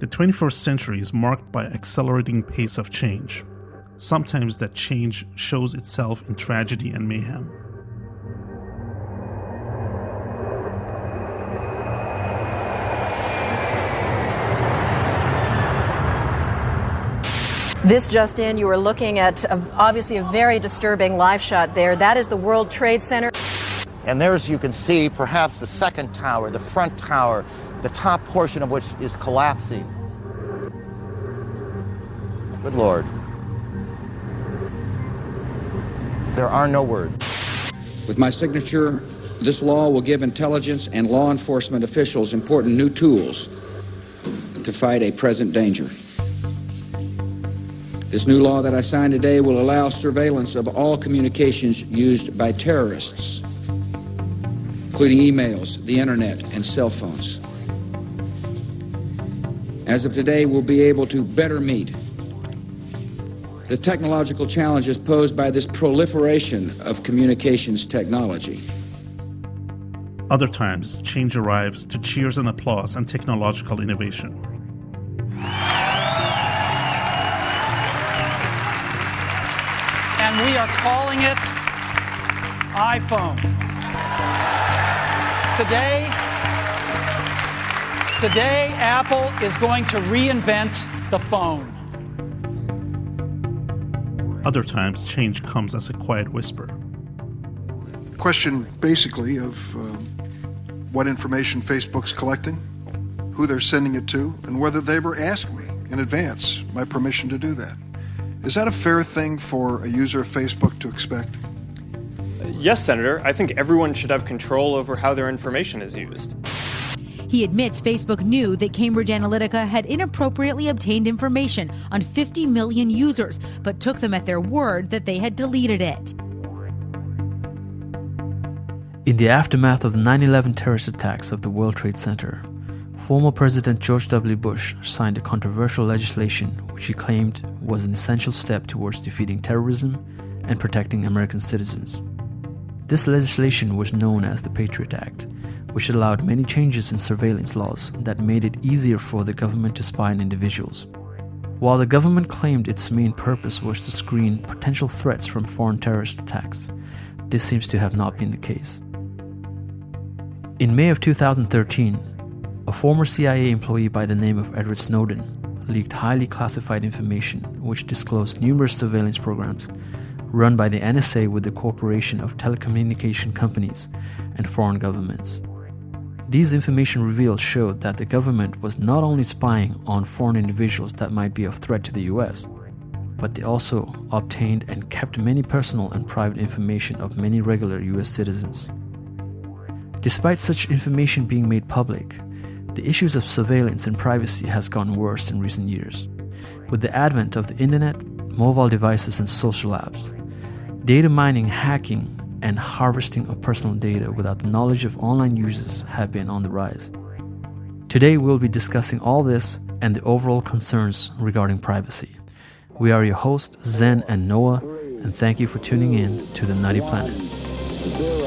The 21st century is marked by accelerating pace of change. Sometimes that change shows itself in tragedy and mayhem. This just in, you were looking at obviously a very disturbing live shot there. That is the World Trade Center. And there's, you can see, perhaps the second tower, the front tower, the top portion of which is collapsing. Good Lord. There are no words. With my signature, this law will give intelligence and law enforcement officials important new tools to fight a present danger. This new law that I signed today will allow surveillance of all communications used by terrorists, including emails, the internet, and cell phones. As of today, we'll be able to better meet the technological challenges posed by this proliferation of communications technology. Other times, change arrives to cheers and applause and technological innovation. And we are calling it iPhone. Today, Apple is going to reinvent the phone. Other times, change comes as a quiet whisper. The question basically of what information Facebook's collecting, who they're sending it to, and whether they ever asked me in advance my permission to do that. Is that a fair thing for a user of Facebook to expect? Yes, Senator. I think everyone should have control over how their information is used. He admits Facebook knew that Cambridge Analytica had inappropriately obtained information on 50 million users, but took them at their word that they had deleted it. In the aftermath of the 9/11 terrorist attacks of the World Trade Center, former President George W. Bush signed a controversial legislation which he claimed was an essential step towards defeating terrorism and protecting American citizens. This legislation was known as the Patriot Act, which allowed many changes in surveillance laws that made it easier for the government to spy on individuals. While the government claimed its main purpose was to screen potential threats from foreign terrorist attacks, this seems to have not been the case. In May of 2013, a former CIA employee by the name of Edward Snowden leaked highly classified information which disclosed numerous surveillance programs run by the NSA with the cooperation of telecommunication companies and foreign governments. These information reveals showed that the government was not only spying on foreign individuals that might be of threat to the US, but they also obtained and kept many personal and private information of many regular US citizens. Despite such information being made public, the issues of surveillance and privacy has gotten worse in recent years. With the advent of the internet, mobile devices and social apps, data mining, hacking, and harvesting of personal data without the knowledge of online users have been on the rise. Today we'll be discussing all this and the overall concerns regarding privacy. We are your hosts, Zen and Noah, and thank you for tuning in to the Nutty Planet. 0.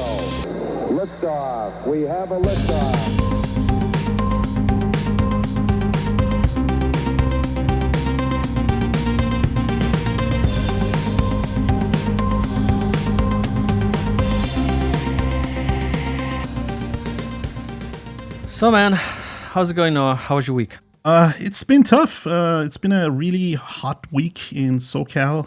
Liftoff. We have a liftoff. So man, how's it going, Noah? How was your week? It's been tough. It's been a really hot week in SoCal.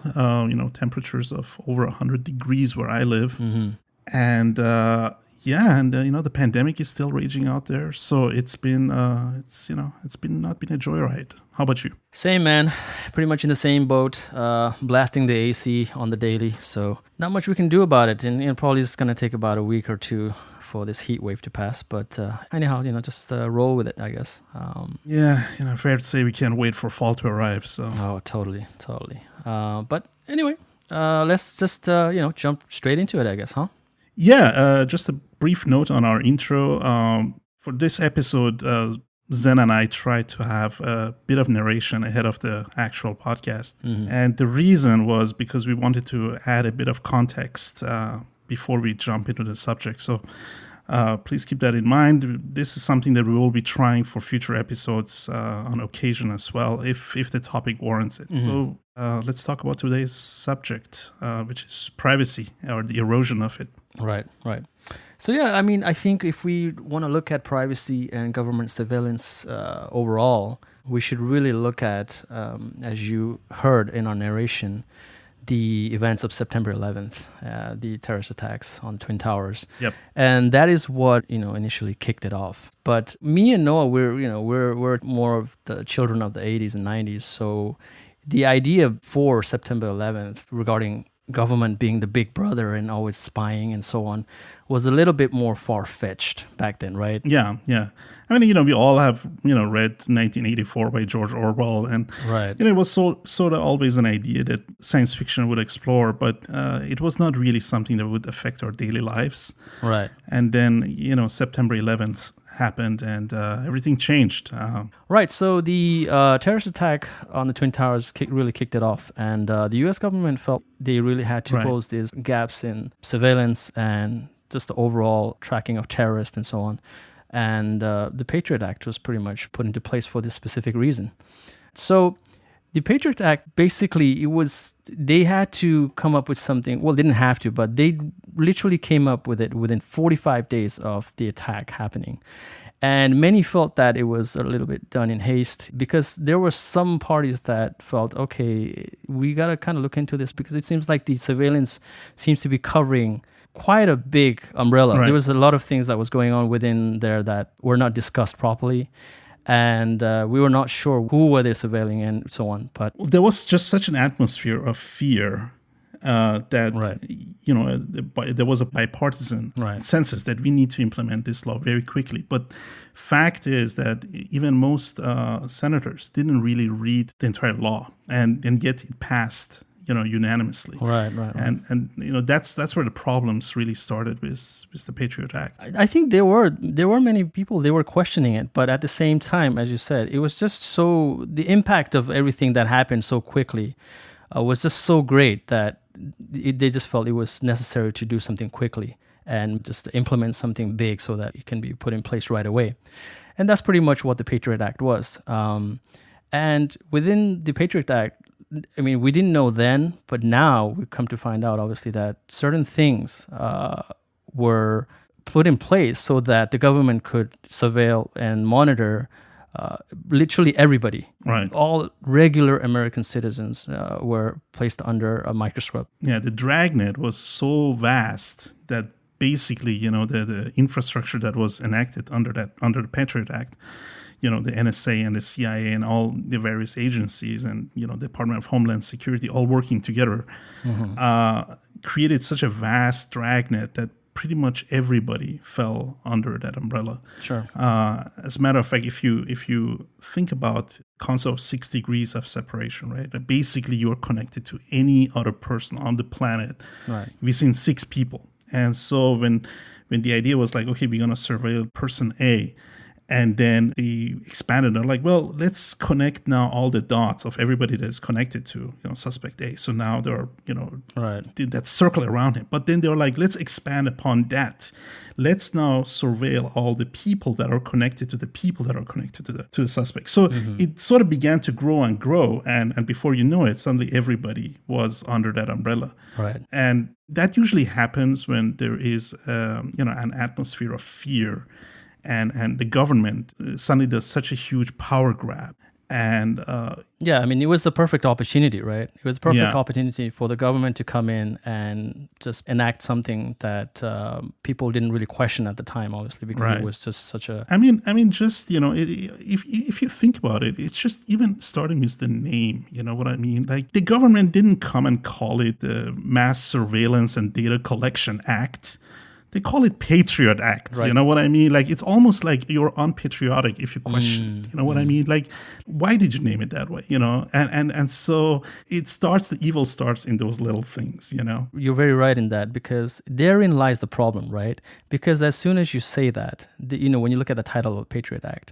Temperatures of over 100 degrees where I live. Mm-hmm. And the pandemic is still raging out there. So it's been not been a joyride. How about you? Same, man. Pretty much in the same boat. Blasting the AC on the daily. So not much we can do about it. And probably it's going to take about a week or two for this heat wave to pass, but anyhow, just roll with it, I guess. Fair to say we can't wait for fall to arrive. So. Oh, totally. But anyway, let's just jump straight into it, I guess, huh? Yeah. Just a brief note on our intro. For this episode, Zen and I tried to have a bit of narration ahead of the actual podcast, and the reason was because we wanted to add a bit of context before we jump into the subject. So Please keep that in mind. This is something that we will be trying for future episodes on occasion as well, if the topic warrants it. So let's talk about today's subject, which is privacy or the erosion of it. Right. So yeah, I mean, I think if we want to look at privacy and government surveillance overall, we should really look at, as you heard in our narration, the events of September 11th, the terrorist attacks on Twin Towers. Yep. And that is what, initially kicked it off. But me and Noah, we're more of the children of the 80s and 90s. So the idea for September 11th regarding government being the big brother and always spying and so on was a little bit more far-fetched back then, right? Yeah. I mean, we all have, read 1984 by George Orwell, and right. It was sort of always an idea that science fiction would explore, but it was not really something that would affect our daily lives. Right. And then, September 11th happened, and everything changed. Right. So the terrorist attack on the Twin Towers really kicked it off, and the U.S. government felt they really had to close these gaps in surveillance and just the overall tracking of terrorists and so on. And the Patriot Act was pretty much put into place for this specific reason. So the Patriot Act, basically, they had to come up with something. Well, they didn't have to, but they literally came up with it within 45 days of the attack happening. And many felt that it was a little bit done in haste, because there were some parties that felt, okay, we got to kind of look into this, because it seems like the surveillance seems to be covering quite a big umbrella. Right. There was a lot of things that was going on within there that were not discussed properly. And we were not sure who were they surveilling and so on. But there was just such an atmosphere of fear that, there was a bipartisan consensus that we need to implement this law very quickly. But fact is that even most senators didn't really read the entire law and get it passed unanimously. Right. And that's where the problems really started with the Patriot Act. I think there were many people, they were questioning it, but at the same time, as you said, it was just the impact of everything that happened so quickly was just so great that they just felt it was necessary to do something quickly and just implement something big so that it can be put in place right away. And that's pretty much what the Patriot Act was. And within the Patriot Act, I mean, we didn't know then, but now we've come to find out, obviously, that certain things were put in place so that the government could surveil and monitor literally everybody. Right. All regular American citizens were placed under a microscope. Yeah, the dragnet was so vast that basically, the infrastructure that was enacted under the Patriot Act, the NSA and the CIA and all the various agencies and, Department of Homeland Security all working together, created such a vast dragnet that pretty much everybody fell under that umbrella. Sure. As a matter of fact, if you think about concept of 6 degrees of separation, right? Basically, you're connected to any other person on the planet within 6 people. And so when the idea was like, okay, we're going to surveil person A, and then they expanded. They're like, well, let's connect now all the dots of everybody that is connected to, suspect A. So now there are, that circle around him. But then they're like, let's expand upon that. Let's now surveil all the people that are connected to the people that are connected to the suspect. So it sort of began to grow and grow. And before you know it, suddenly everybody was under that umbrella. Right. And that usually happens when there is, an atmosphere of fear. And the government suddenly does such a huge power grab. And it was the perfect opportunity, right? It was the perfect opportunity for the government to come in and just enact something that people didn't really question at the time, obviously, because it was just such a... I mean, just, if you think about it, it's just even starting with the name, you know what I mean? Like, the government didn't come and call it the Mass Surveillance and Data Collection Act. They call it Patriot Act. Right. You know what I mean? Like, it's almost like you're unpatriotic if you question it. You know what I mean? Like, why did you name it that way? And so the evil starts in those little things, You're very right in that, because therein lies the problem, right? Because as soon as you say that, when you look at the title of Patriot Act,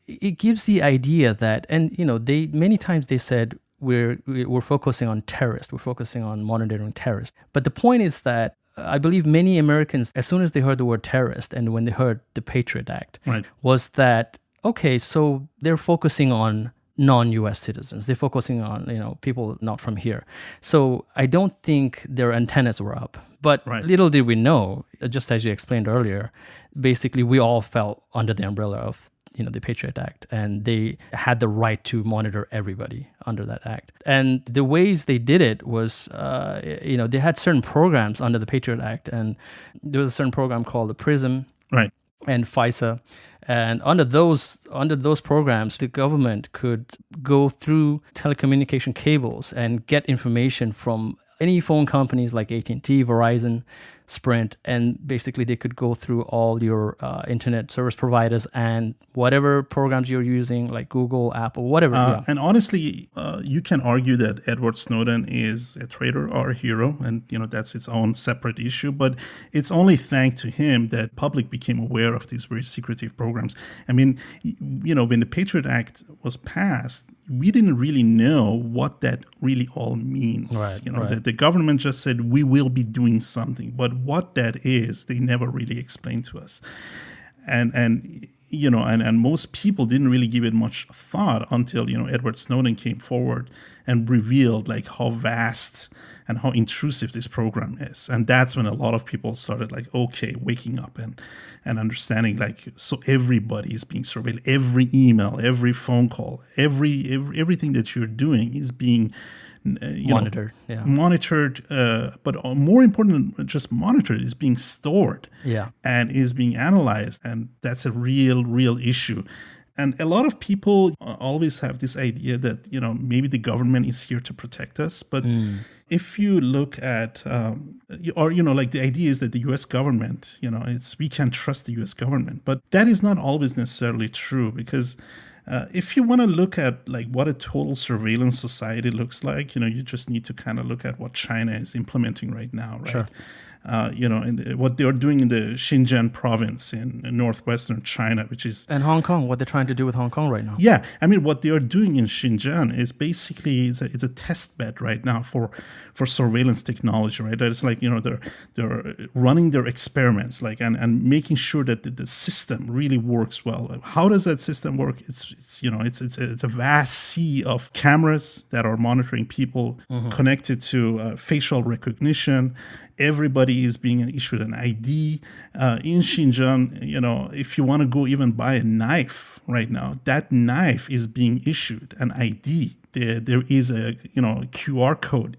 it gives the idea that, and, they many times they said, we're focusing on terrorists. We're focusing on monitoring terrorists. But the point is that I believe many Americans, as soon as they heard the word terrorist and when they heard the Patriot Act, Right. was that, okay, so they're focusing on non-US citizens. They're focusing on, people not from here. So I don't think their antennas were up. But Right. little did we know, just as you explained earlier, basically we all fell under the umbrella of the Patriot Act, and they had the right to monitor everybody under that act. And the ways they did it was, they had certain programs under the Patriot Act, and there was a certain program called the PRISM, Right. and FISA. And under those programs, the government could go through telecommunication cables and get information from any phone companies like AT&T, Verizon, Sprint, and basically they could go through all your internet service providers and whatever programs you're using, like Google, Apple, whatever. And honestly, you can argue that Edward Snowden is a traitor or a hero, and that's its own separate issue. But it's only thanks to him that public became aware of these very secretive programs. I mean, when the Patriot Act was passed, we didn't really know what that really all means. Right. The government just said we will be doing something, but what that is, they never really explained to us. And most people didn't really give it much thought until Edward Snowden came forward and revealed like how vast and how intrusive this program is. And that's when a lot of people started waking up and understanding so everybody is being surveilled. Every email, every phone call, everything that you're doing is being monitored. Monitored, but more important than just monitored, is being stored. Yeah. And is being analyzed. And that's a real issue. And a lot of people always have this idea that, maybe the government is here to protect us. But if you look at, the idea is that the U.S. government, we can trust the U.S. government. But that is not always necessarily true, because if you want to look at what a total surveillance society looks like, you just need to kind of look at what China is implementing right now, right? Sure. And what they are doing in the Xinjiang province in northwestern China, which is... And Hong Kong, what they're trying to do with Hong Kong right now. Yeah, I mean, what they are doing in Xinjiang is basically it's a test bed right now for surveillance technology, right? It's they're running their experiments, and making sure that the system really works well. How does that system work? It's a vast sea of cameras that are monitoring people, connected to facial recognition. Everybody is being issued an ID. In Xinjiang, if you want to go even buy a knife right now, that knife is being issued an ID. There is a QR code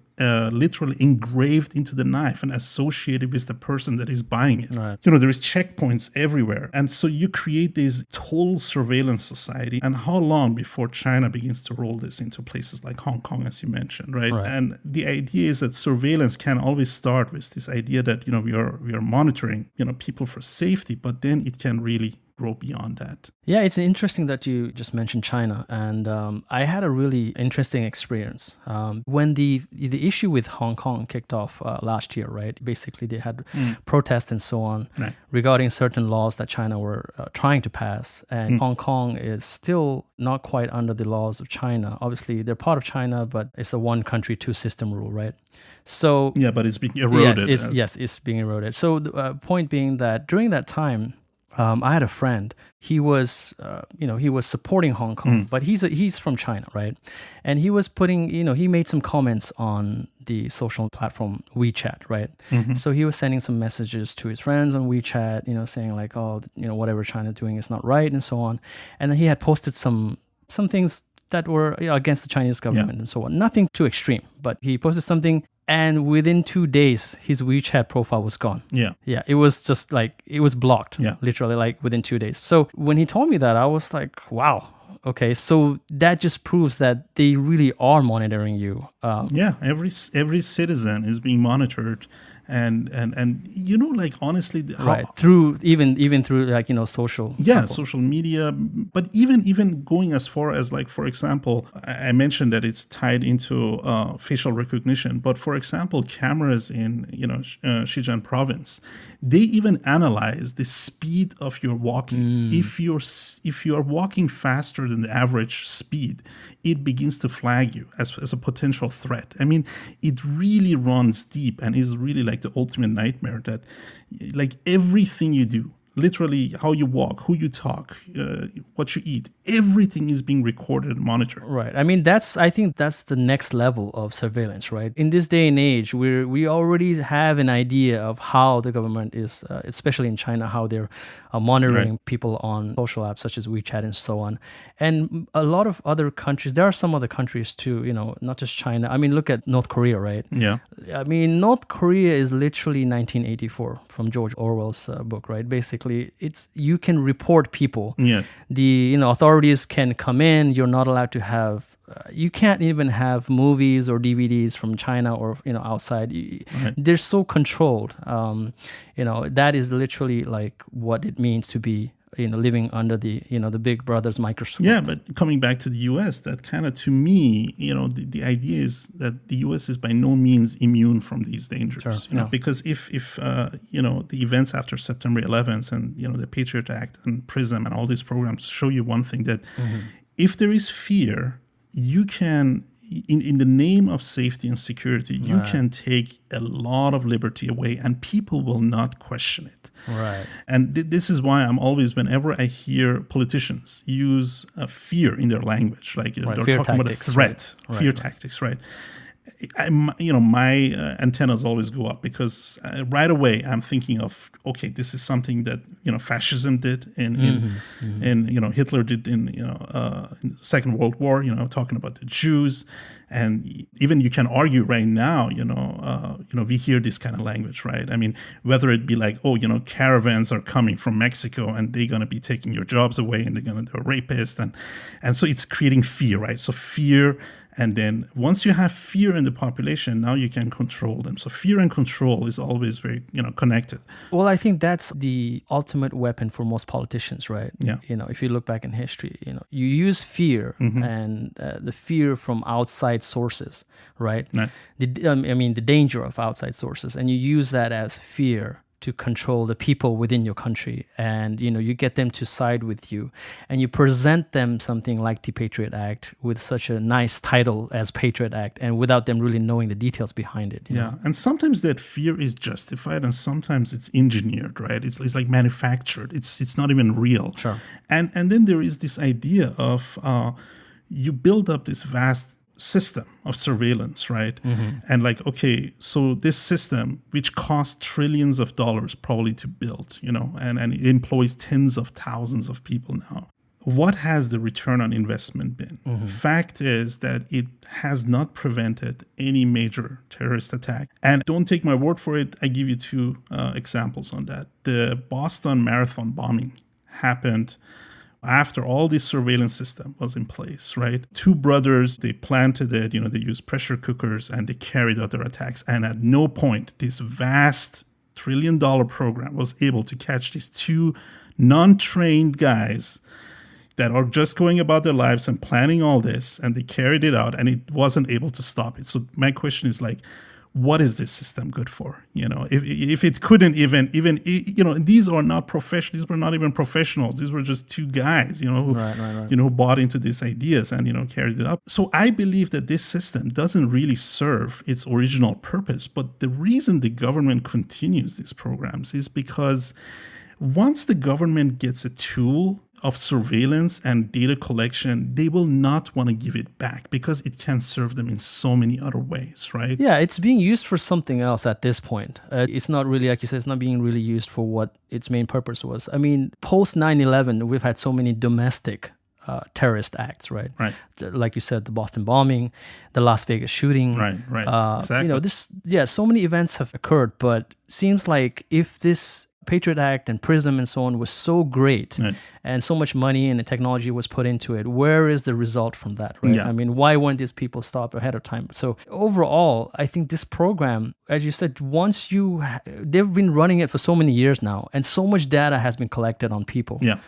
literally engraved into the knife and associated with the person that is buying it. Right. There is checkpoints everywhere. And so you create this total surveillance society. And how long before China begins to roll this into places like Hong Kong, as you mentioned, right? And the idea is that surveillance can always start with this idea that, we are monitoring, people for safety, but then it can really grow beyond that. Yeah, it's interesting that you just mentioned China, and I had a really interesting experience when the issue with Hong Kong kicked off last year. Right, basically they had protests and so on regarding certain laws that China were trying to pass, and Hong Kong is still not quite under the laws of China. Obviously, they're part of China, but it's a one country, two system rule, right? So yeah, but it's being eroded. Yes, it's being eroded. So the point being that during that time, I had a friend. He was, he was supporting Hong Kong, but he's from China, right? And he was putting, he made some comments on the social platform WeChat, right? So he was sending some messages to his friends on WeChat, saying like, oh, whatever China's doing is not right, and so on. And then he had posted some things that were against the Chinese government and so on. Nothing too extreme, but he posted something. And within 2 days, his WeChat profile was gone. Yeah. It was just it was blocked. Yeah. Literally within 2 days. So when he told me that, I was like, wow. Okay. So that just proves that they really are monitoring you. Every citizen is being monitored. And honestly, through even through social social media, but even going as far as for example, I mentioned that it's tied into facial recognition, but for example, cameras in Xinjiang province, They even analyze the speed of your walking. If you're walking faster than the average speed, it begins to flag you as a potential threat. I mean, it really runs deep and is really like the ultimate nightmare that like everything you do, literally how you walk, who you talk, what you eat, everything is being recorded and monitored. Right. I mean, I think that's the next level of surveillance, right? In this day and age, we already have an idea of how the government is, especially in China, how they're monitoring people on social apps such as WeChat and so on. And a lot of other countries, there are some other countries too, not just China. I mean, look at North Korea, right? Yeah. I mean, North Korea is literally 1984 from George Orwell's book, right? Basically, you can report people. Yes. The authorities can come in. You're not allowed to have. You can't even have movies or DVDs from China or outside. They're so controlled. That is literally like what it means to be living under the the big brother's microscope. Yeah, but coming back to the U.S., that kind of, to me, the idea is that the U.S. is by no means immune from these dangers. Sure, because if the events after September 11th and the Patriot Act and PRISM and all these programs show you one thing, that if there is fear, you can, in the name of safety and security, you can take a lot of liberty away, and people will not question it. Right. And this is why I'm always, whenever I hear politicians use fear in their language, like they're fear talking tactics, about a threat, right. fear tactics, right? My antennas always go up, because right away I'm thinking of, okay, this is something that fascism did in Hitler did in the Second World War, talking about the Jews. And even you can argue right now, we hear this kind of language, right? I mean, whether it be like, caravans are coming from Mexico and they're going to be taking your jobs away and they're rapists. And so it's creating fear, right? So fear. And then once you have fear in the population, now you can control them. So fear and control is always very, connected. Well, I think that's the ultimate weapon for most politicians, right? Yeah. If you look back in history, you use fear and the fear from outside sources, right? The danger of outside sources, and you use that as fear to control the people within your country, and you get them to side with you, and you present them something like the Patriot Act with such a nice title as Patriot Act, and without them really knowing the details behind it. You know? And sometimes that fear is justified, and sometimes it's engineered, right? It's like manufactured. It's not even real. Sure. And then there is this idea of you build up this vast system of surveillance, right? And like, okay, so this system, which costs trillions of dollars probably to build, and it employs tens of thousands of people now. What has the return on investment been? Fact is that it has not prevented any major terrorist attack. And don't take my word for it. I give you two examples on that. The Boston Marathon bombing happened after all this surveillance system was in place, right? Two brothers, they planted it, they used pressure cookers and they carried out their attacks. And at no point, this vast $1 trillion program was able to catch these two non-trained guys that are just going about their lives and planning all this. And they carried it out and it wasn't able to stop it. So my question is like, what is this system good for? If it couldn't even these are not professionals. These were not even professionals. These were just two guys, who bought into these ideas and carried it up. So I believe that this system doesn't really serve its original purpose. But the reason the government continues these programs is because once the government gets a tool of surveillance and data collection, they will not want to give it back because it can serve them in so many other ways, right? Yeah, it's being used for something else at this point. It's not really, like you said, it's not being really used for what its main purpose was. I mean, post 9/11, we've had so many domestic terrorist acts, right? Right. Like you said, the Boston bombing, the Las Vegas shooting. Right. Exactly. So many events have occurred, but seems like if this Patriot Act and PRISM and so on was so great, and so much money and the technology was put into it, where is the result from that, right? Yeah. I mean, why weren't these people stopped ahead of time? So overall, I think this program, as you said, they've been running it for so many years now, and so much data has been collected on people. Yeah.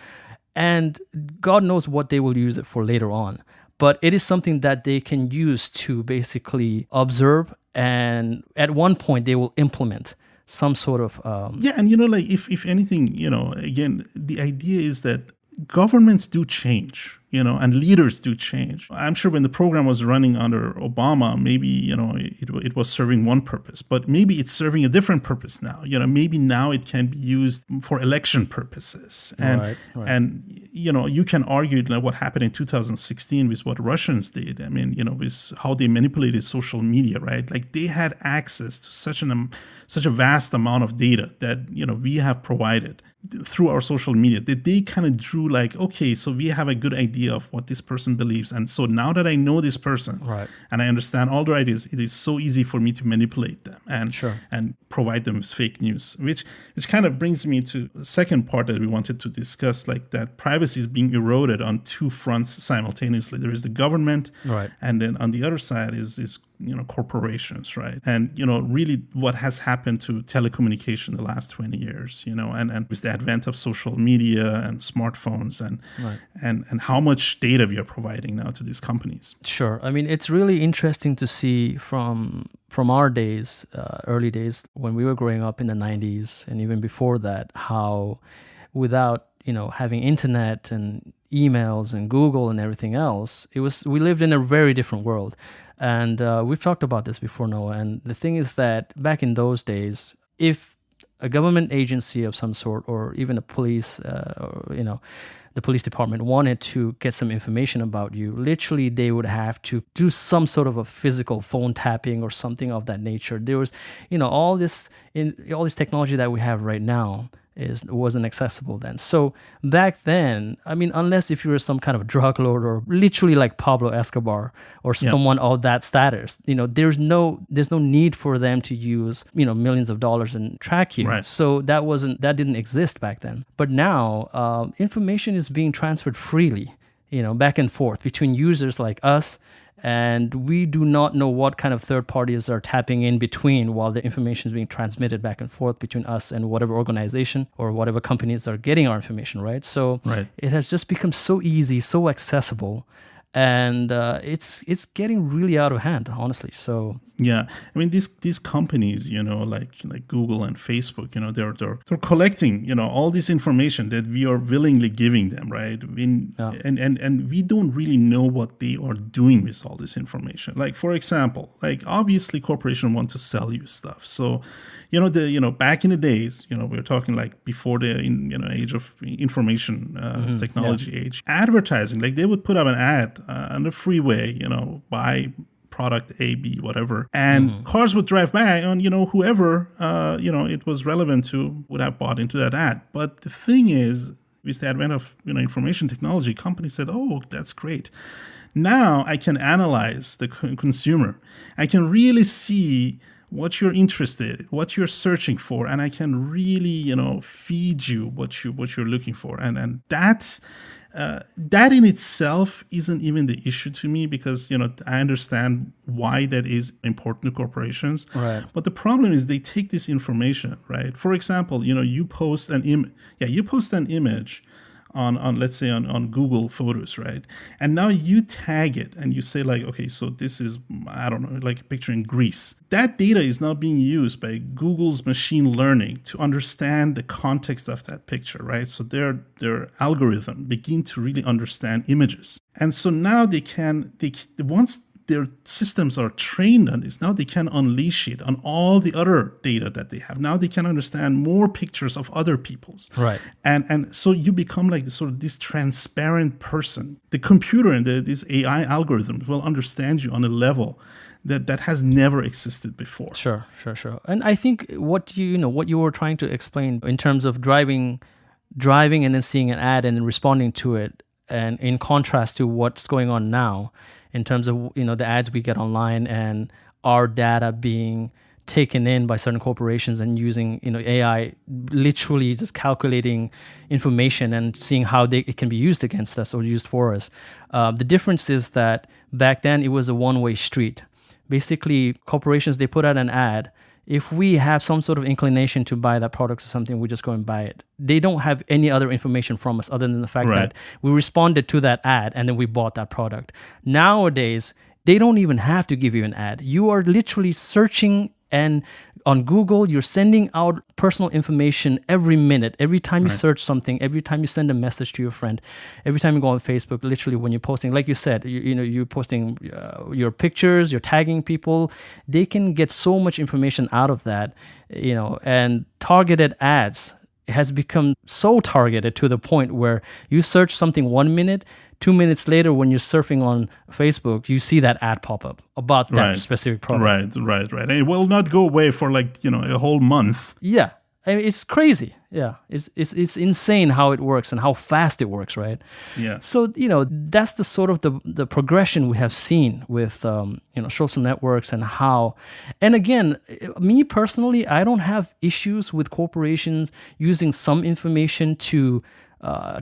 And God knows what they will use it for later on. But it is something that they can use to basically observe, and at one point they will implement some sort of Yeah, and like if anything, again, the idea is that governments do change, and leaders do change. I'm sure when the program was running under Obama, maybe, it was serving one purpose, but maybe it's serving a different purpose now. Maybe now it can be used for election purposes. And, and you can argue what happened in 2016 with what Russians did. I mean, with how they manipulated social media, right? Like they had access to such a vast amount of data that, we have provided through our social media, that they kind of drew like, okay, so we have a good idea of what this person believes. And so now that I know this person and I understand all their ideas, it is so easy for me to manipulate them and provide them with fake news, which kind of brings me to the second part that we wanted to discuss, like that privacy is being eroded on two fronts simultaneously. There is the government, and then on the other side is corporations, right? And, really what has happened to telecommunication the last 20 years, and with the advent of social media and smartphones and how much data we are providing now to these companies. Sure. I mean, it's really interesting to see from our days, early days, when we were growing up in the 90s and even before that, how without, having internet and emails and Google and everything else, we lived in a very different world. And we've talked about this before, Noah. And the thing is that back in those days, if a government agency of some sort, or even a police, the police department wanted to get some information about you, literally they would have to do some sort of a physical phone tapping or something of that nature. There was, all this technology that we have right now wasn't accessible then. So back then, I mean, unless if you were some kind of drug lord or literally like Pablo Escobar or someone of that status, there's no need for them to use, millions of dollars and track you. Right. So that didn't exist back then. But now information is being transferred freely, back and forth between users like us. And we do not know what kind of third parties are tapping in between while the information is being transmitted back and forth between us and whatever organization or whatever companies are getting our information, right? So it has just become so easy, so accessible, and it's getting really out of hand, honestly. So yeah, I mean these companies, like Google and Facebook, they're collecting, all this information that we are willingly giving them, right? And we don't really know what they are doing with all this information. Like for example, like obviously corporations want to sell you stuff, so. Back in the days, we were talking like before the age of information technology age, advertising, like they would put up an ad on the freeway, buy product A, B, whatever, and cars would drive by and, whoever, it was relevant to would have bought into that ad. But the thing is, with the advent of, information technology, companies said, oh, that's great. Now I can analyze the consumer. I can really see what you're interested, what you're searching for, and I can really, feed you what you're looking for, and that in itself isn't even the issue to me because I understand why that is important to corporations. Right. But the problem is they take this information, right? For example, you post an image on let's say on Google Photos, right? And now you tag it and you say like, okay, so this is, I don't know, like a picture in Greece. That data is now being used by Google's machine learning to understand the context of that picture, right? So their algorithm begin to really understand images. And so now once their systems are trained on this, now they can unleash it on all the other data that they have. Now they can understand more pictures of other people's. Right. And so you become like this transparent person. The computer and these AI algorithms will understand you on a level that has never existed before. Sure. And I think what you were trying to explain in terms of driving and then seeing an ad and then responding to it, and in contrast to what's going on now, in terms of the ads we get online and our data being taken in by certain corporations and using AI, literally just calculating information and seeing how it can be used against us or used for us. The difference is that back then it was a one-way street. Basically, corporations, they put out an ad. If we have some sort of inclination to buy that product or something, we just go and buy it. They don't have any other information from us other than the fact that we responded to that ad and then we bought that product. Nowadays, they don't even have to give you an ad. You are literally searching And on Google, you're sending out personal information every minute. Every time you search something, every time you send a message to your friend, every time you go on Facebook, literally when you're posting, like you said, you're posting your pictures, you're tagging people. They can get so much information out of that, and targeted ads has become so targeted to the point where you search something 1 minute, 2 minutes later, when you're surfing on Facebook, you see that ad pop up about that specific product. Right. And it will not go away for a whole month. Yeah. I mean, it's crazy. Yeah. It's insane how it works and how fast it works, right? Yeah. So, that's the sort of the progression we have seen with, social networks and how, and again, me personally, I don't have issues with corporations using some information to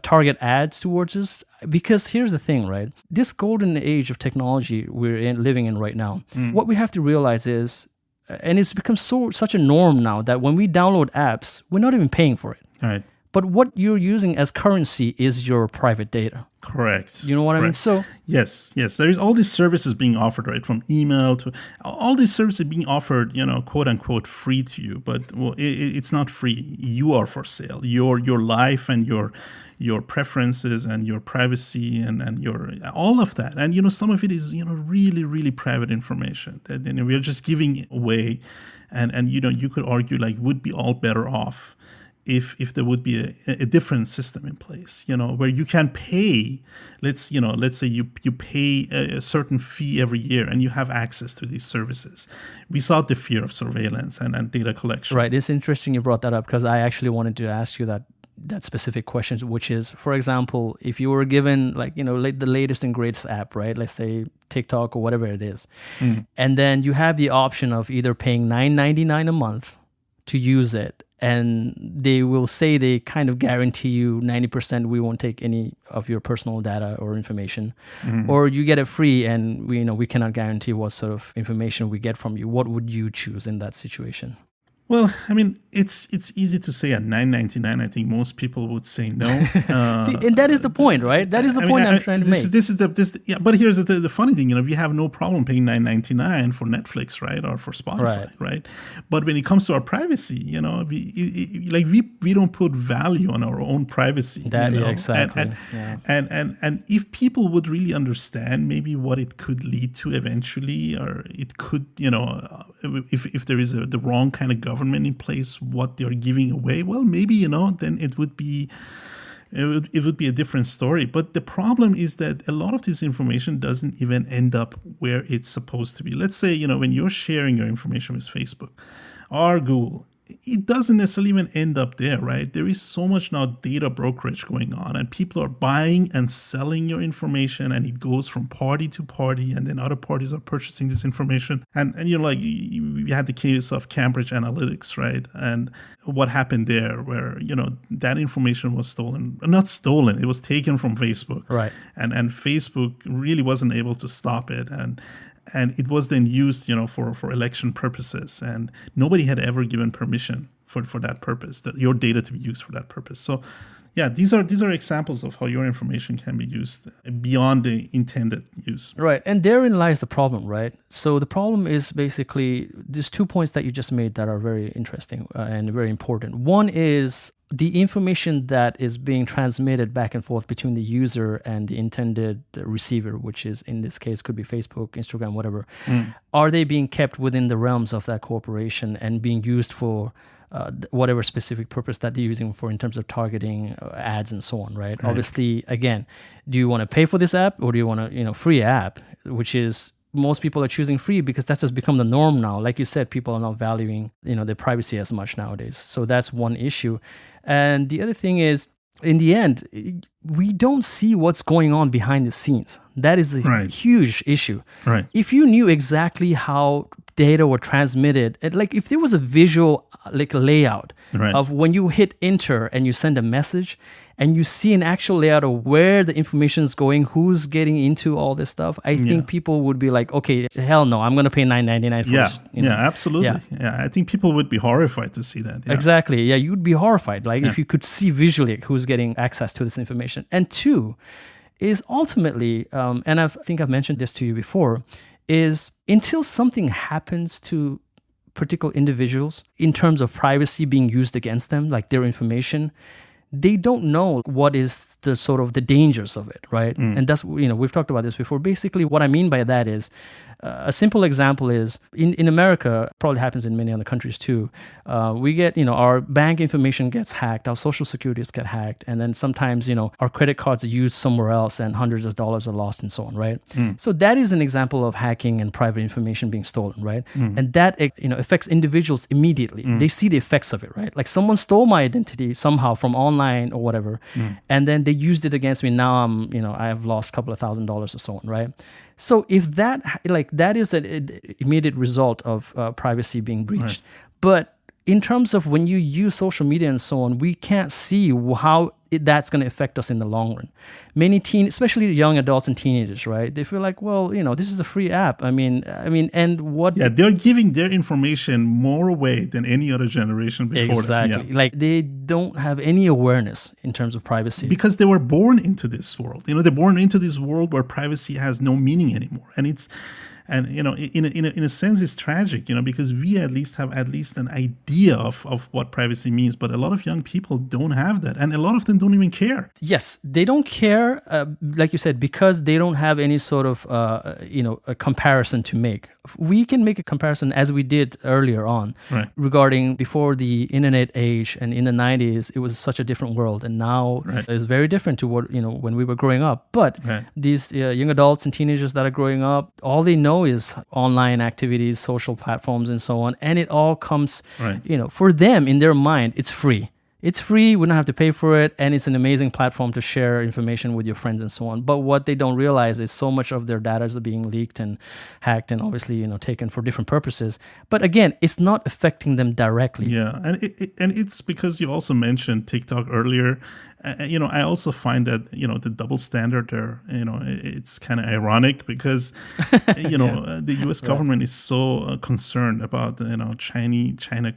target ads towards us, because here's the thing, right? This golden age of technology we're living in right now, what we have to realize is, and it's become such a norm now, that when we download apps, we're not even paying for it. All right. But what you're using as currency is your private data. Correct. You know what I mean? So yes. There is all these services being offered, right? From email to all these services being offered, quote unquote, free to you. But it's not free. You are for sale. Your life and your preferences and your privacy and your all of that. And some of it is really, really private information that we are just giving away. And you could argue would be all better off if there would be a different system in place, where you can pay, let's say you pay a certain fee every year and you have access to these services without the fear of surveillance and data collection. Right. It's interesting you brought that up, because I actually wanted to ask you that specific question, which is, for example, if you were given the latest and greatest app, right? Let's say TikTok or whatever it is, and then you have the option of either paying $9.99 a month to use it, and they will say they kind of guarantee you 90% we won't take any of your personal data or information, or you get it free and we cannot guarantee what sort of information we get from you. What would you choose in that situation? Well, I mean, it's easy to say at $9.99. I think most people would say no. See, and that is the point, right? That is the point I'm trying to make. But here's the funny thing. We have no problem paying $9.99 for Netflix, right, or for Spotify, right? But when it comes to our privacy, we don't put value on our own privacy. Exactly. And if people would really understand maybe what it could lead to eventually, or it could, if there is the wrong kind of government in place, what they're giving away, well, maybe then it would be a different story. But the problem is that a lot of this information doesn't even end up where it's supposed to be. Let's say when you're sharing your information with Facebook or Google, it doesn't necessarily even end up there, right? There is so much now data brokerage going on, and people are buying and selling your information, and it goes from party to party, and then other parties are purchasing this information. And we had the case of Cambridge Analytics, right? And what happened there, where that information was not stolen, it was taken from Facebook, right? And Facebook really wasn't able to stop it, and it was then used, for election purposes, and nobody had ever given permission for that purpose, that your data to be used for that purpose. So, yeah, these are examples of how your information can be used beyond the intended use. Right, and therein lies the problem, right? So the problem is basically these 2 points that you just made that are very interesting and very important. One is the information that is being transmitted back and forth between the user and the intended receiver, which is in this case could be Facebook, Instagram, whatever. Are they being kept within the realms of that corporation and being used for whatever specific purpose that they're using for in terms of targeting ads and so on, right? Obviously, again, do you want to pay for this app, or do you want to, free app, which is most people are choosing free because that's just become the norm now. Like you said, people are not valuing, their privacy as much nowadays. So that's one issue. And the other thing is, in the end, we don't see what's going on behind the scenes. That is a huge issue. Right. If you knew exactly how data were transmitted, if there was a visual layout of when you hit enter and you send a message, and you see an actual layout of where the information is going, who's getting into all this stuff, I think people would be like, okay, hell no, I'm going to pay $9.99 for this. Absolutely. Yeah, I think people would be horrified to see that. Yeah. Exactly. Yeah, you'd be horrified. If you could see visually who's getting access to this information. And two is ultimately, and I think I've mentioned this to you before, is until something happens to particular individuals in terms of privacy being used against them, like their information, they don't know what is the sort of the dangers of it, right? And that's, we've talked about this before. Basically, what I mean by that is, a simple example is in America, probably happens in many other countries too. We get, our bank information gets hacked, our social securities get hacked, and then sometimes, our credit cards are used somewhere else and hundreds of dollars are lost and so on, right? So that is an example of hacking and private information being stolen, right? And that, affects individuals immediately. They see the effects of it, right? Like someone stole my identity somehow from online or whatever, and then they used it against me. Now I have lost a couple of $1,000s or so on, right? So if that is an immediate result of privacy being breached. Right. But in terms of when you use social media and so on, we can't see how that's going to affect us in the long run. Many especially young adults and teenagers, right? They feel like, well, this is a free app. And what? Yeah, they're giving their information more away than any other generation before. Exactly. Them. Yeah. Like they don't have any awareness in terms of privacy. Because they were born into this world. They're born into this world where privacy has no meaning anymore. And in a sense, it's tragic, because we at least have an idea of what privacy means. But a lot of young people don't have that. And a lot of them don't even care. Yes, they don't care, like you said, because they don't have any sort of, a comparison to make. We can make a comparison as we did earlier on, right, regarding before the internet age, and in the 90s, it was such a different world. And now it's very different to what, when we were growing up. But these young adults and teenagers that are growing up, all they know is online activities, social platforms, and so on. And it all comes, for them, in their mind, it's free. It's free, we don't have to pay for it, and it's an amazing platform to share information with your friends and so on. But what they don't realize is so much of their data is being leaked and hacked and obviously, taken for different purposes. But again, it's not affecting them directly. Yeah, and it's because you also mentioned TikTok earlier. I also find that, the double standard there, it's kind of ironic because, the U.S. government is so concerned about, China,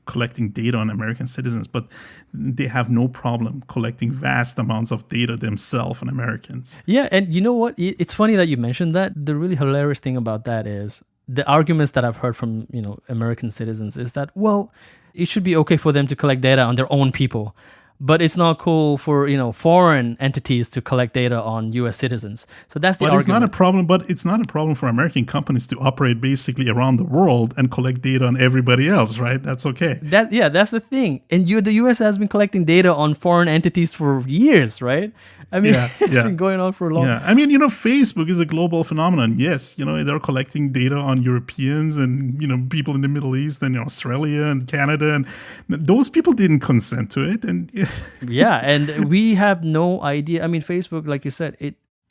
collecting data on American citizens, but they have no problem collecting vast amounts of data themselves on Americans. Yeah, and you know what? It's funny that you mentioned that. The really hilarious thing about that is the arguments that I've heard from, American citizens is that, well, it should be okay for them to collect data on their own people. But it's not cool for, foreign entities to collect data on U.S. citizens. So that's the argument. It's not a problem for American companies to operate basically around the world and collect data on everybody else, right? That's okay. That's the thing. And the U.S. has been collecting data on foreign entities for years, right? It's been going on for a long time. Yeah. Facebook is a global phenomenon. Yes, they're collecting data on Europeans and, people in the Middle East and Australia and Canada. And those people didn't consent to it. And yeah, and we have no idea. Facebook, like you said,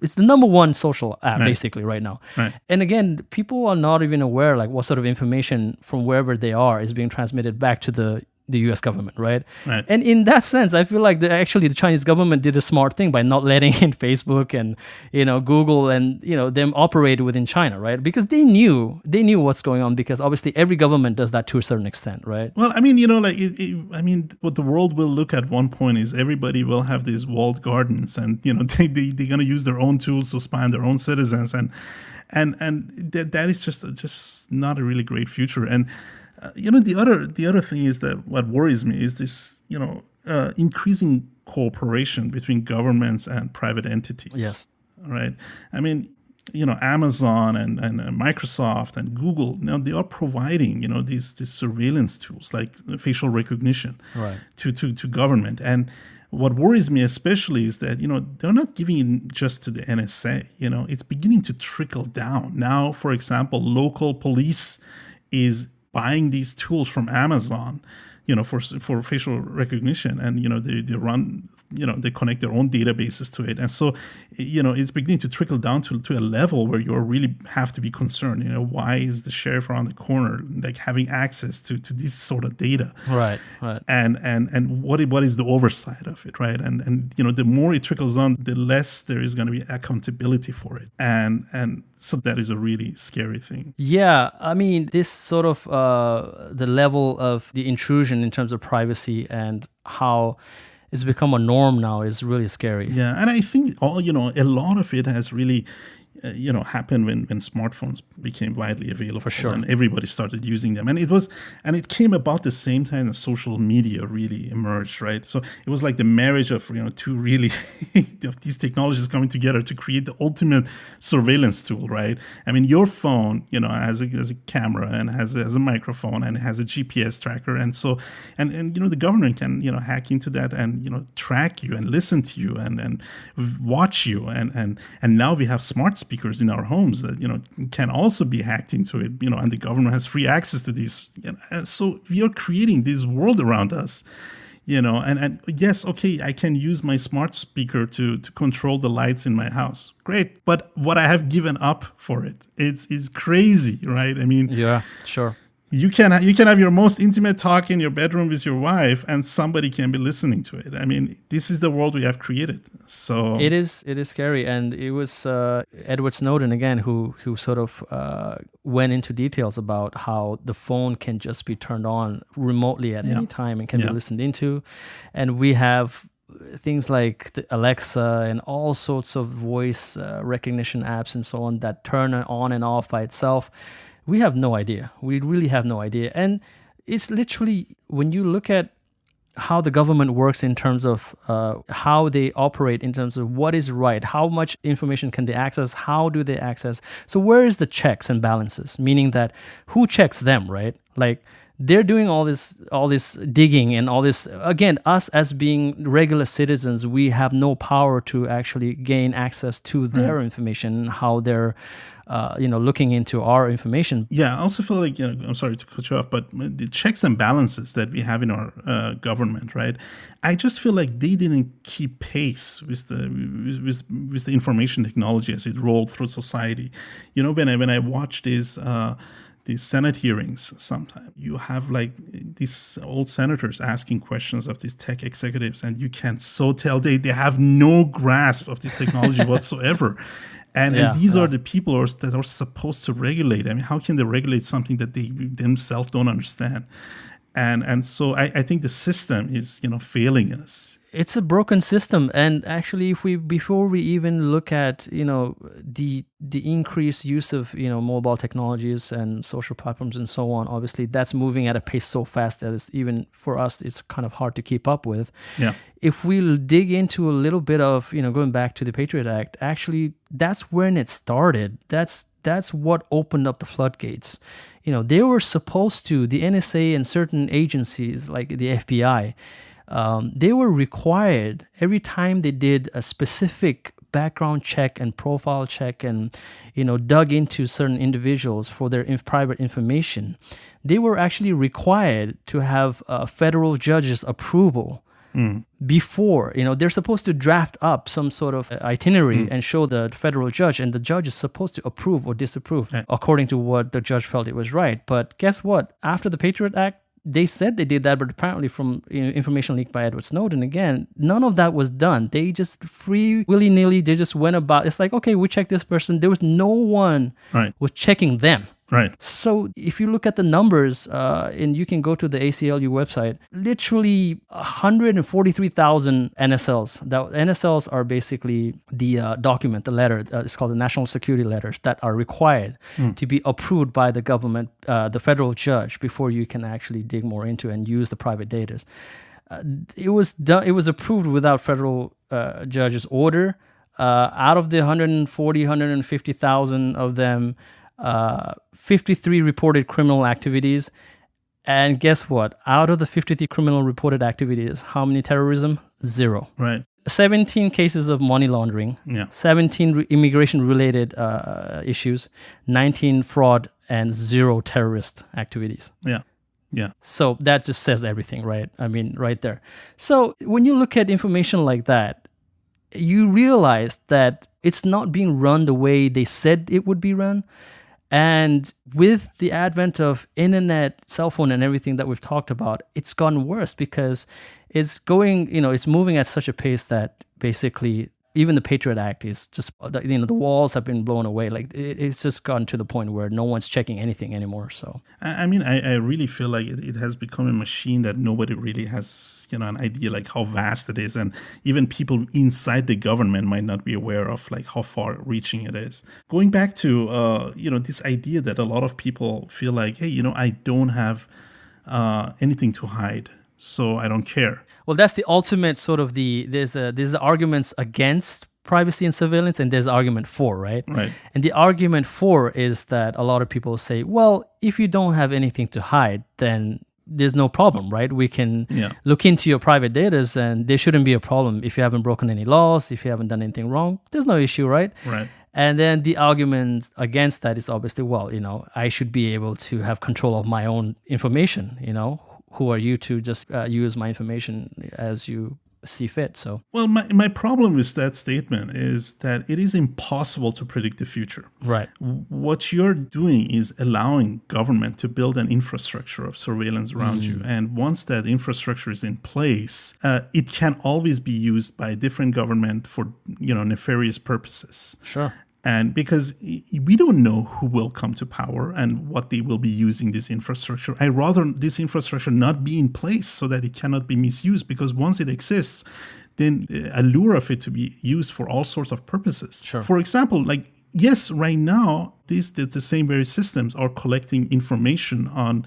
it's the number one social app basically right now. Right. And again, people are not even aware like what sort of information from wherever they are is being transmitted back to the U.S. government, right? And in that sense, I feel like the Chinese government did a smart thing by not letting in Facebook and Google and them operate within China, right? Because they knew what's going on, because obviously every government does that to a certain extent, right? Well, what the world will look at one point is everybody will have these walled gardens, and they're gonna use their own tools to spy on their own citizens, and that is just not a really great future. And the other thing is that what worries me is this, increasing cooperation between governments and private entities. Yes. Right. Amazon and Microsoft and Google, now they are providing, these surveillance tools like facial recognition to government. And what worries me especially is that, they're not giving it just to the NSA. It's beginning to trickle down. Now, for example, local police is buying these tools from Amazon, for facial recognition, and they run, they connect their own databases to it, and so it's beginning to trickle down to a level where you really have to be concerned. Why is the sheriff around the corner like having access to this sort of data? Right. And what is the oversight of it, right? And the more it trickles on, the less there is going to be accountability for it, and so that is a really scary thing. Yeah, this sort of the level of the intrusion in terms of privacy and how it's become a norm now is really scary. Yeah, and I think a lot of it has really happened when smartphones became widely available. For sure. And everybody started using them. And it came about the same time as social media really emerged, right? So it was like the marriage of, two really of these technologies coming together to create the ultimate surveillance tool, right? I mean, your phone, has a camera and has a microphone and has a GPS tracker. And so, and the government can, hack into that and, track you and listen to you and watch you. And now we have smart speakers in our homes that can also be hacked into it, and the government has free access to these. So we are creating this world around us, and yes, okay, I can use my smart speaker to control the lights in my house. Great, but what I have given up for it, it's crazy, right? I mean, yeah, sure. You can have your most intimate talk in your bedroom with your wife, and somebody can be listening to it. I mean, this is the world we have created. So it is scary, and it was Edward Snowden again who sort of went into details about how the phone can just be turned on remotely at any time and can be listened into, and we have things like the Alexa and all sorts of voice recognition apps and so on that turn on and off by itself. We have no idea. We really have no idea. And it's literally, when you look at how the government works in terms of how they operate, in terms of what is right, how much information can they access, how do they access. So where is the checks and balances? Meaning that who checks them, right? Like, they're doing all this digging and all this. Again, us as being regular citizens, we have no power to actually gain access to their information, how they're looking into our information. Yeah, I also feel like, I'm sorry to cut you off, but the checks and balances that we have in our government, right? I just feel like they didn't keep pace with the information technology as it rolled through society. When I watch these Senate hearings, sometimes you have like these old senators asking questions of these tech executives, and you can so tell they have no grasp of this technology whatsoever. And these are the people that are supposed to regulate. I mean, how can they regulate something that they themselves don't understand? And so I think the system is, failing us. It's a broken system. And actually, before we even look at, the increased use of, mobile technologies and social platforms and so on, obviously that's moving at a pace so fast that it's, even for us, it's kind of hard to keep up with. Yeah. If we dig into a little bit of, going back to the Patriot Act, actually, that's when it started. That's what opened up the floodgates. They were supposed to, the NSA and certain agencies like the FBI, they were required every time they did a specific background check and profile check and, dug into certain individuals for their private information, they were actually required to have a federal judge's approval before. They're supposed to draft up some sort of itinerary and show the federal judge, and the judge is supposed to approve or disapprove according to what the judge felt it was right. But guess what? After the Patriot Act, they said they did that, but apparently from information leaked by Edward Snowden, again, none of that was done. They just willy-nilly, they just went about. It's like, okay, we checked this person. There was no one was checking them. Right. So if you look at the numbers, and you can go to the ACLU website, literally 143,000 NSLs. NSLs are basically the document, the letter. It's called the National Security Letters that are required to be approved by the government, the federal judge, before you can actually dig more into and use the private data. It was approved without federal judge's order. Out of the 150,000 of them, 53 reported criminal activities. And guess what? Out of the 53 criminal reported activities, how many terrorism? 0. Right. 17 cases of money laundering. Yeah. 17 immigration-related issues. 19 fraud, and 0 terrorist activities. Yeah. Yeah. So that just says everything, right? I mean, right there. So when you look at information like that, you realize that it's not being run the way they said it would be run. And with the advent of internet, cell phone, and everything that we've talked about, it's gotten worse because it's going, it's moving at such a pace that basically, even the Patriot Act is just, the walls have been blown away. Like it's just gotten to the point where no one's checking anything anymore. So I mean, I really feel like it has become a machine that nobody really has, an idea like how vast it is. And even people inside the government might not be aware of like how far reaching it is. Going back to, this idea that a lot of people feel like, hey, I don't have anything to hide, so I don't care. Well, that's the ultimate sort of there's arguments against privacy and surveillance, and there's argument for, right? Right. And the argument for is that a lot of people say, well, if you don't have anything to hide, then there's no problem, right? We can look into your private data, and there shouldn't be a problem if you haven't broken any laws, if you haven't done anything wrong. There's no issue, right? Right. And then the argument against that is obviously, well, I should be able to have control of my own information, Who are you to just use my information as you see fit? So, well, my problem with that statement is that it is impossible to predict the future. Right. What you're doing is allowing government to build an infrastructure of surveillance around you. And once that infrastructure is in place, it can always be used by a different government for, nefarious purposes. Sure. And because we don't know who will come to power and what they will be using this infrastructure, I'd rather this infrastructure not be in place so that it cannot be misused, because once it exists, then the allure of it to be used for all sorts of purposes. Sure. For example, yes, right now, the same very systems are collecting information on,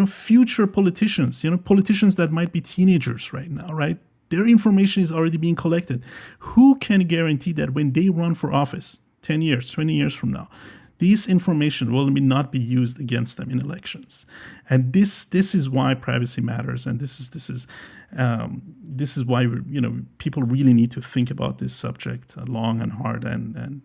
future politicians, politicians that might be teenagers right now, right? Their information is already being collected. Who can guarantee that when they run for office, 10 years, 20 years from now, this information will not be used against them in elections? And this is why privacy matters, and this is why people really need to think about this subject long and hard, and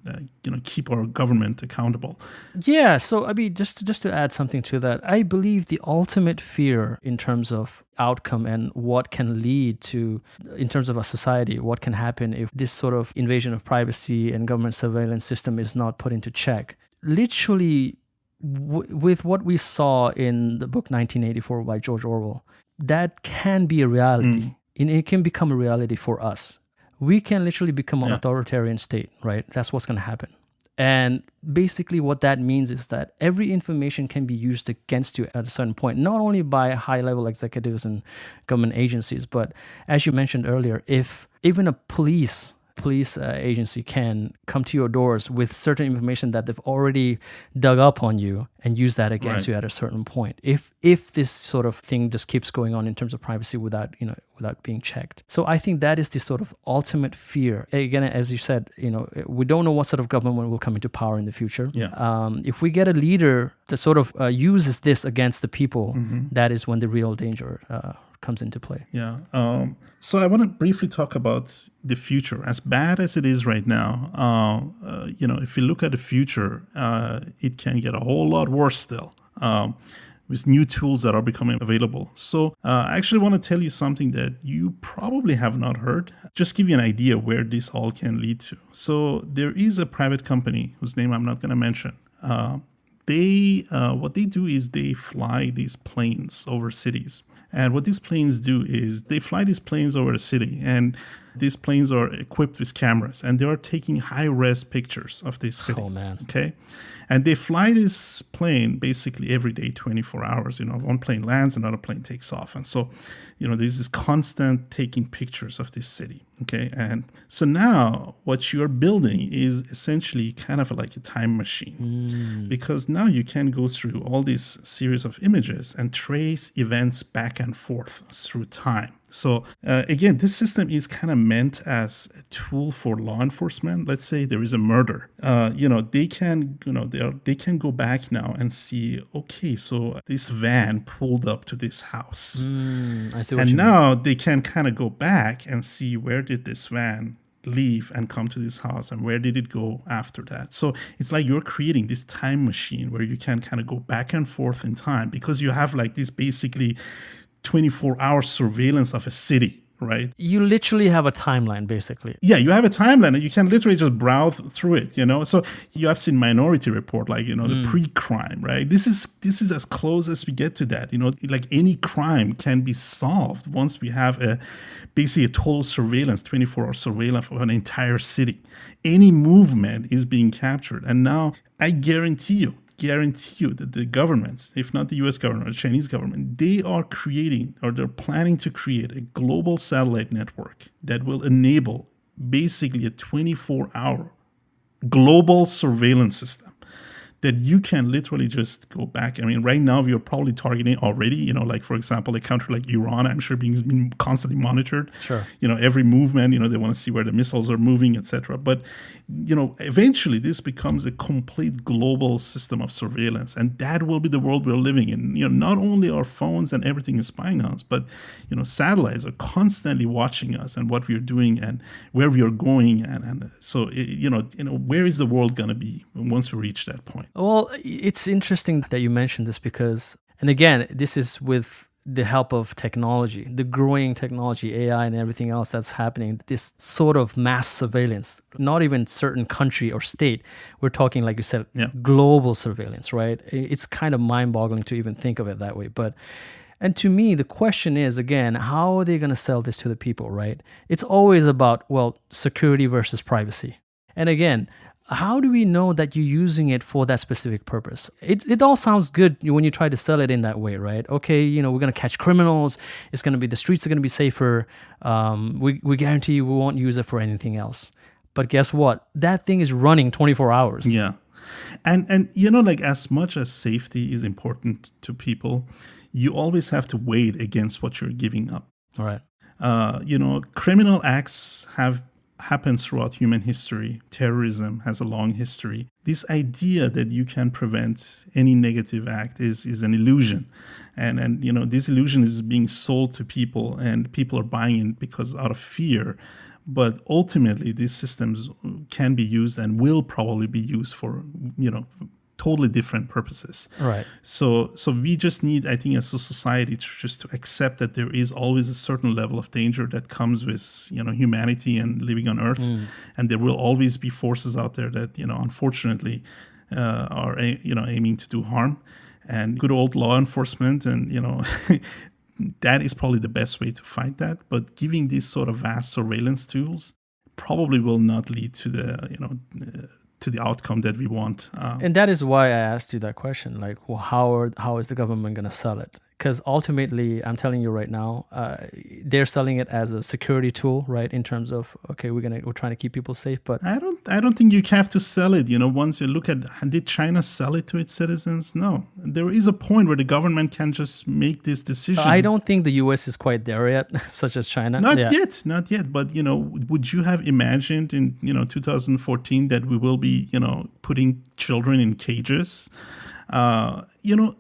keep our government accountable. Yeah. So I mean, just to add something to that, I believe the ultimate fear in terms of outcome and what can lead to, in terms of a society, what can happen if this sort of invasion of privacy and government surveillance system is not put into check. Literally, with what we saw in the book 1984 by George Orwell, that can be a reality. And it can become a reality for us. We can literally become an authoritarian state, right? That's what's going to happen. And basically what that means is that every information can be used against you at a certain point, not only by high-level executives and government agencies, but as you mentioned earlier, if even a police agency can come to your doors with certain information that they've already dug up on you and use that against you at a certain point. If this sort of thing just keeps going on in terms of privacy without being checked. So I think that is the sort of ultimate fear. Again, as you said, we don't know what sort of government will come into power in the future. Yeah. If we get a leader that sort of uses this against the people, that is when the real danger comes into play. Yeah. So I want to briefly talk about the future. As bad as it is right now, if you look at the future, it can get a whole lot worse still, with new tools that are becoming available. So I actually want to tell you something that you probably have not heard. Just give you an idea where this all can lead to. So there is a private company whose name I'm not going to mention. What they do is they fly these planes over cities. And what these planes do is they fly these planes over a city, and these planes are equipped with cameras, and they are taking high-res pictures of this city. Oh, man. Okay? And they fly this plane basically every day, 24 hours. One plane lands, another plane takes off. And so, there's this constant taking pictures of this city. Okay? And so now what you're building is essentially kind of like a time machine. Because now you can go through all this series of images and trace events back and forth through time. So again, this system is kind of meant as a tool for law enforcement. Let's say there is a murder. They can go back now and see, okay, so this van pulled up to this house. I see what and you now mean. they can kind of go back and see, where did this van leave and come to this house, and where did it go after that? So it's like you're creating this time machine where you can kind of go back and forth in time, because you have like this basically 24-hour surveillance of a city, right? You literally have a timeline, basically. Yeah, you have a timeline and you can literally just browse through it, So you have seen Minority Report, like, the pre-crime, right? This is as close as we get to that, like any crime can be solved once we have basically a total surveillance, 24-hour surveillance of an entire city. Any movement is being captured. And now I guarantee you that the governments, if not the US government or the Chinese government, they are creating or they're planning to create a global satellite network that will enable basically a 24-hour global surveillance system that you can literally just go back. I mean, right now we are probably targeting already, like, for example, a country like Iran, I'm sure being constantly monitored. Sure. Every movement, they want to see where the missiles are moving, etc. But, eventually this becomes a complete global system of surveillance. And that will be the world we're living in. Not only our phones and everything is spying on us, but, satellites are constantly watching us and what we're doing and where we are going. And so, where is the world going to be once we reach that point? Well, it's interesting that you mentioned this because, and again, this is with the help of technology, the growing technology, AI and everything else that's happening, this sort of mass surveillance, not even certain country or state. We're talking, like you said, global surveillance, right? It's kind of mind-boggling to even think of it that way. And to me, the question is, again, how are they going to sell this to the people, right? It's always about, security versus privacy. And again, how do we know that you're using it for that specific purpose? It all sounds good when you try to sell it in that way, right? Okay, we're going to catch criminals. It's going to be, the streets are going to be safer. We guarantee you we won't use it for anything else. But guess what? That thing is running 24 hours. Yeah. And like, as much as safety is important to people, you always have to weigh it against what you're giving up. All right. Criminal acts have happens throughout human history. Terrorism has a long history. This idea that you can prevent any negative act is an illusion. And this illusion is being sold to people and people are buying it because out of fear. But ultimately, these systems can be used and will probably be used for, totally different purposes. Right. So we just need, I think, as a society, to accept that there is always a certain level of danger that comes with, humanity and living on Earth, and there will always be forces out there that, unfortunately, are aiming to do harm. And good old law enforcement, and that is probably the best way to fight that. But giving these sort of vast surveillance tools probably will not lead to the to the outcome that we want. And that is why I asked you that question, like, how is the government going to sell it? Because ultimately, I'm telling you right now, they're selling it as a security tool, right? In terms of, okay, we're trying to keep people safe, but I don't think you have to sell it. Once you look at, did China sell it to its citizens? No. There is a point where the government can just make this decision. I don't think the U.S. is quite there yet, such as China. Not yet. But would you have imagined in 2014 that we will be putting children in cages?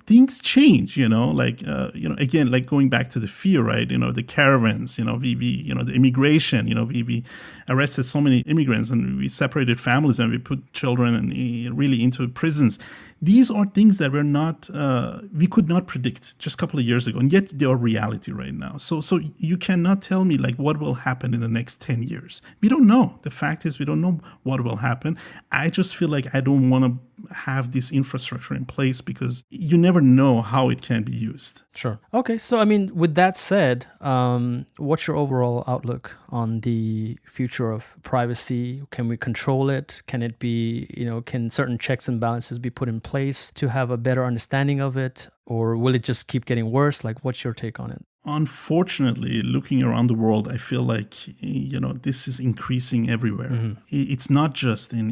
Things change, again, like going back to the fear, right? The caravans, the immigration, we arrested so many immigrants and we separated families and we put children really into prisons. These are things that we could not predict just a couple of years ago, and yet they are reality right now. So you cannot tell me like what will happen in the next 10 years. We don't know. The fact is we don't know what will happen. I just feel like I don't want to have this infrastructure in place because you never know how it can be used. Sure. Okay. So, I mean, with that said, what's your overall outlook on the future of privacy? Can we control it? Can it be, can certain checks and balances be put in place to have a better understanding of it? Or will it just keep getting worse? Like, what's your take on it? Unfortunately, looking around the world, I feel like, this is increasing everywhere. Mm-hmm. It's not just in,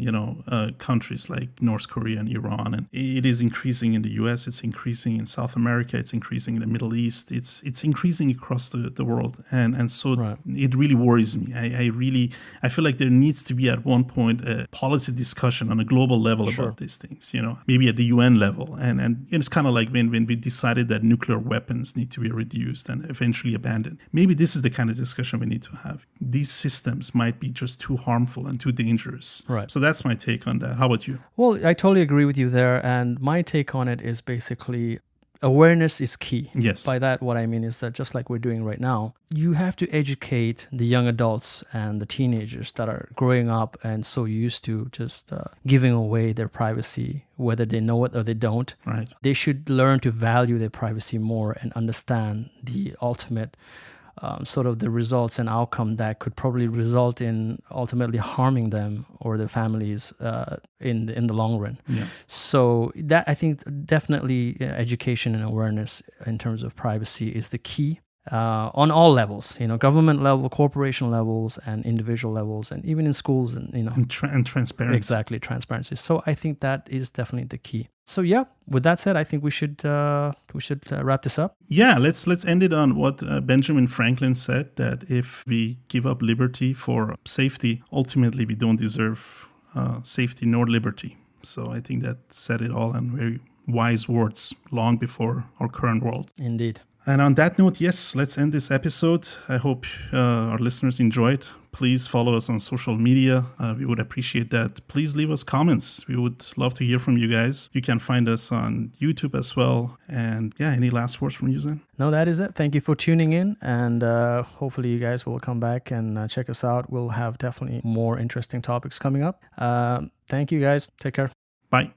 countries like North Korea and Iran. And it is increasing in the US. It's increasing in South America. It's increasing in the Middle East. It's increasing across the world. And so right. It really worries me. I feel like there needs to be at one point a policy discussion on a global level sure. about these things, maybe at the UN level. And it's kind of like when we decided that nuclear weapons need to be reduced and eventually abandoned. Maybe this is the kind of discussion we need to have. These systems might be just too harmful and too dangerous. Right. So that's my take on that. How about you? Well, I totally agree with you there. And my take on it is basically, Awareness is key. Yes. By that, what I mean is that just like we're doing right now, you have to educate the young adults and the teenagers that are growing up and so used to just giving away their privacy, whether they know it or they don't. Right. They should learn to value their privacy more and understand the ultimate sort of the results and outcome that could probably result in ultimately harming them or their families in the long run. Yeah. So that, I think, definitely education and awareness in terms of privacy is the key on all levels. Government level, corporation levels, and individual levels, and even in schools, and and transparency. Exactly, transparency. So I think that is definitely the key. So yeah, with that said, I think we should wrap this up. Yeah, let's end it on what Benjamin Franklin said, that if we give up liberty for safety, ultimately we don't deserve safety nor liberty. So I think that said it all, and very wise words long before our current world. Indeed. And on that note, yes, let's end this episode. I hope our listeners enjoyed. Please follow us on social media. We would appreciate that. Please leave us comments. We would love to hear from you guys. You can find us on YouTube as well. And yeah, any last words from you, Zen? No, that is it. Thank you for tuning in. And hopefully you guys will come back and check us out. We'll have definitely more interesting topics coming up. Thank you, guys. Take care. Bye.